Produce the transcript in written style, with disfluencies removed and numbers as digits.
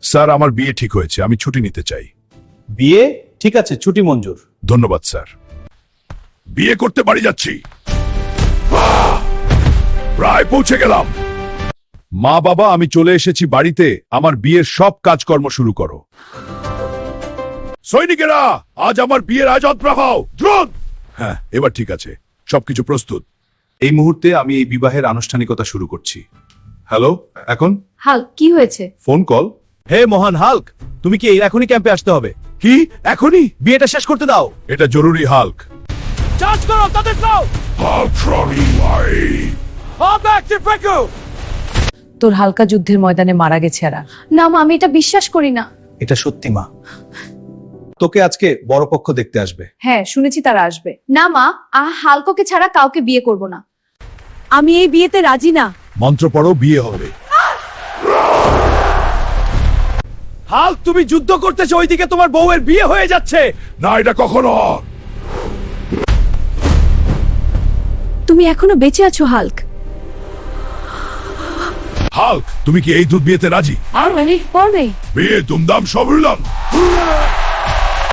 Sir, আমার বিয়ে ঠিক হয়েছে, আমি ছুটি নিতে চাই। বিয়ে ঠিক আছে, ছুটি মঞ্জুর। ধন্যবাদ স্যার। বিয়ে করতে বাড়ি যাচ্ছি। প্রায় পৌঁছে গেলাম। মা বাবা, আমি চলে এসেছি বাড়িতে। আমার বিয়ের সব কাজকর্ম শুরু করো। সৈনিকেরা, আজ আমার বিয়ের আয়োজন প্রভাব দ্রুত। হ্যাঁ, এবার ঠিক আছে, সবকিছু প্রস্তুত। এই মুহূর্তে আমি এই বিবাহের আনুষ্ঠানিকতা শুরু করছি। হ্যালো, এখন হাল্ক, কি হয়েছে? Phone call. হে মহান হাল্ক, তুমি কি এখনই ক্যাম্পে আসতে হবে? কি এখনই? বিয়েটা শেষ করতে দাও। এটা জরুরি হাল্ক। চার্জ করো, তাদের দাও। তোর হালকা যুদ্ধের ময়দানে মারা গেছে এরা। না মা, আমি এটা বিশ্বাস করি না। এটা সত্যি মা। তোকে আজকে বড় পক্ষ দেখতে আসবে। হ্যাঁ, শুনেছি তারা আসবে। না মা, হাল্ককে ছাড়া কাউকে বিয়ে করব না। আমি এই বিয়েতে রাজি না। মন্ত্র পড়ো, বিয়ে হবে। হাল্ক, তুমি যুদ্ধ করতেছো, ওইদিকে তোমার বউয়ের বিয়ে হয়ে যাচ্ছে। না, এটা কখনো। তুমি এখনো বেঁচে আছো হাল্ক। হাল্ক, তুমি কি এই দুধ বিয়েতে রাজি? আর মানে পড়বে। বিয়ে দুমদাম সব হইলাম।